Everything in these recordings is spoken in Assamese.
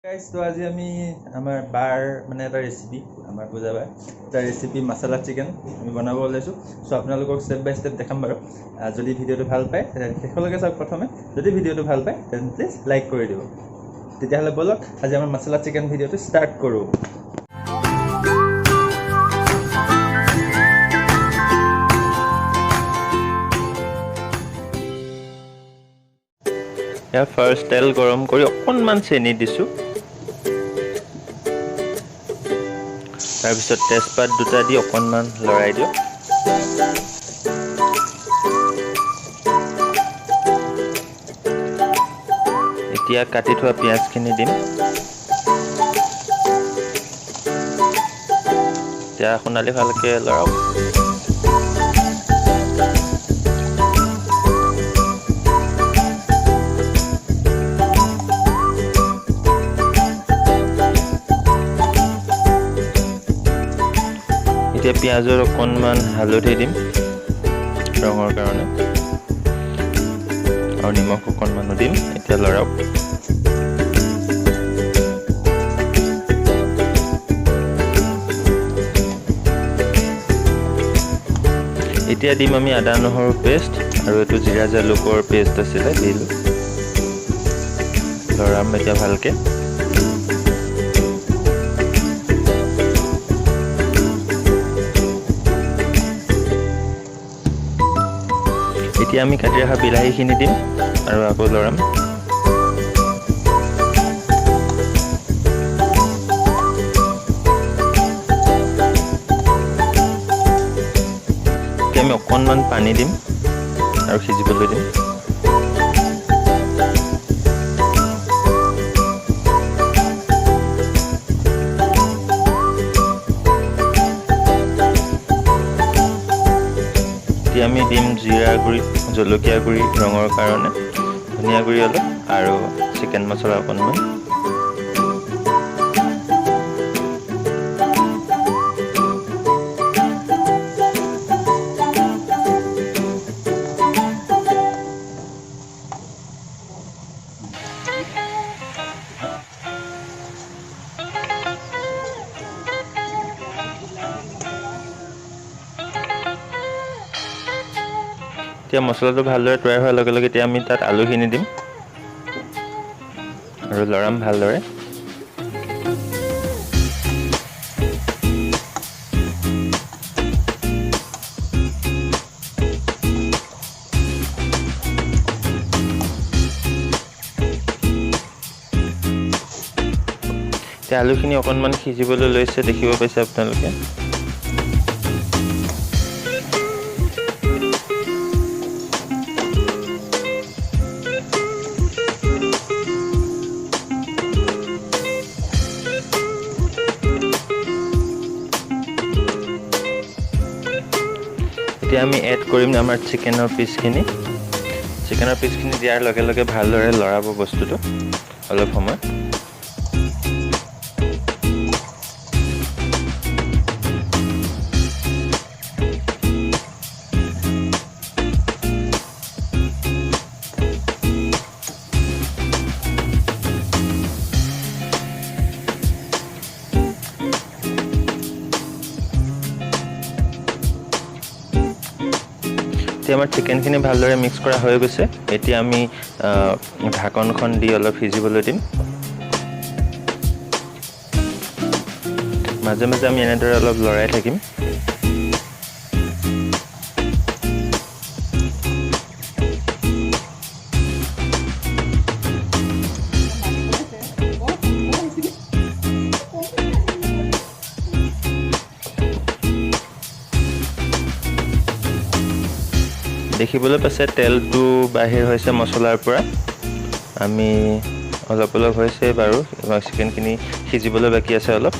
গাইজ তো আজি আমি আমাৰ বাৰ মানে এটা ৰেচিপি আমাৰ বুজাবা এটা ৰেচিপি মছলা চিকেন আমি বনাব ওলাইছোঁ। চ' আপোনালোকক ষ্টেপ বাই ষ্টেপ দেখাম বাৰু। যদি ভিডিঅ'টো ভাল পায় শেষলৈকে চাওক। প্ৰথমে যদি ভিডিঅ'টো ভাল পায় তেন প্লিজ লাইক কৰি দিব। তেতিয়াহ'লে ব'লক আজি আমাৰ মছলা চিকেন ভিডিঅ'টো ষ্টাৰ্ট কৰোঁ। ইয়াৰ ফাৰ্ষ্ট তেল গৰম কৰি অকণমান চেনি দিছোঁ। তাৰপিছত তেজপাত দুটা দি অকণমান লৰাই দিওঁ। এতিয়া কাটি থোৱা পিঁয়াজখিনি দিম। এতিয়া সোণালী ভালকৈ লৰাওক। এতিয়া পিঁয়াজৰ অকণমান হালধি দিম ৰঙৰ কাৰণে, আৰু নিমখ অকণমানো দিম। এতিয়া লৰাওক। এতিয়া দিম আমি আদা নহৰু পেষ্ট, আৰু এইটো জিৰা জালুকৰ পেষ্ট আছিলে দিলোঁ। লৰাম এতিয়া ভালকৈ। এতিয়া আমি কাটি ৰখা বিলাহীখিনি দিম আৰু আকৌ লৰাম। এতিয়া আমি অকণমান পানী দিম আৰু সিজিবলৈ দিম। এতিয়া আমি দিম জিৰা গুড়ি, জলকীয়া গুড়ি ৰঙৰ কাৰণে, ধনিয়া গুড়ি অলপ, আৰু চিকেন মছলা অকণমান। এতিয়া মছলাটো ভালদৰে তৈয়াৰ হোৱাৰ লগে লগে এতিয়া আমি তাত আলুখিনি দিম আৰু লৰাম ভালদৰে। এতিয়া আলুখিনি অকণমান সিজিবলৈ লৈছে, দেখিব পাইছে আপোনালোকে। এতিয়া আমি এড কৰিম আমাৰ চিকেনৰ পিচখিনি। চিকেনৰ পিচখিনি দিয়াৰ লগে লগে ভালদৰে লৰাব বস্তুটো অলপ সময়। এতিয়া আমাৰ চিকেনখিনি ভালদৰে মিক্স কৰা হৈ গৈছে। এতিয়া আমি ঢাকনখন দি অলপ সিজিবলৈ দিম। মাজে মাজে আমি এনেদৰে অলপ লৰাই থাকিম। দেখিবলৈ পাইছে তেলটো বাহিৰ হৈছে মছলাৰ পৰা। আমি অলপ অলপ হৈছে বাৰু, চিকেনখিনি সিজিবলৈ বাকী আছে অলপ।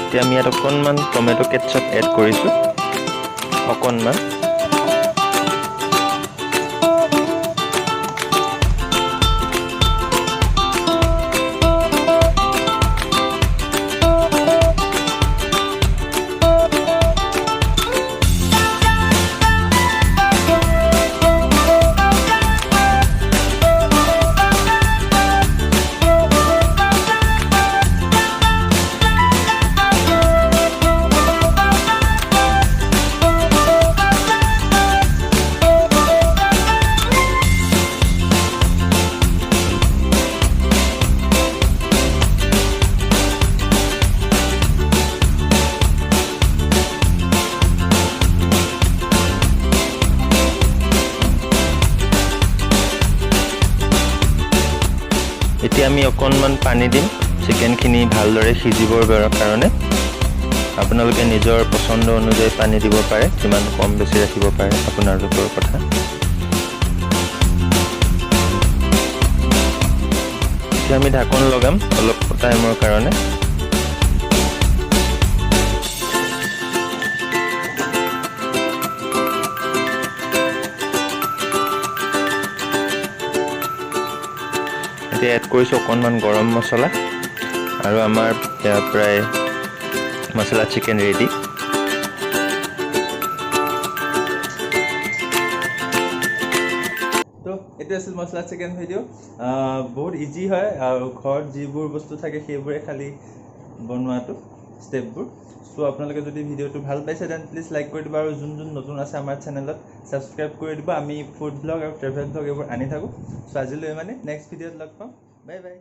এতিয়া আমি ইয়াত অকণমান টমেটো কেটচাপ এড কৰিছোঁ, অকণমান। আমি অকণমান পানী দিম চিকেনখিনি ভালদৰে সিজিবৰ কাৰণে। আপোনালোকে নিজৰ পচন্দ অনুযায়ী পানী দিব পাৰে, যিমান কম বেছি ৰাখিব পাৰে আপোনালোকৰ কথা। এতিয়া আমি ঢাকন লগাম অলপ টাইমৰ কাৰণে। এতিয়া এড কৰিছোঁ অকণমান গৰম মছলা আৰু আমাৰ প্ৰায় মছলা চিকেন ৰেডি। তো এইটো আছিল মছলা চিকেন ভিডিঅ'। বহুত ইজি হয় আৰু ঘৰত যিবোৰ বস্তু থাকে সেইবোৰে খালি বনোৱাটো ষ্টেপবোৰ। চ' আপোনালোকে যদি ভিডিঅ'টো ভাল পাইছে দেন প্লিজ লাইক কৰি দিব আৰু যোন নতুন আছে আমাৰ চেনেলত ছাবস্ক্ৰাইব কৰি দিব। আমি ফুড ব্লগ আৰু ট্ৰেভেল ব্লগ এইবোৰ আনি থাকোঁ। চ' আজিলৈ মানে নেক্সট ভিডিঅ'ত লগ পাম। Bye bye.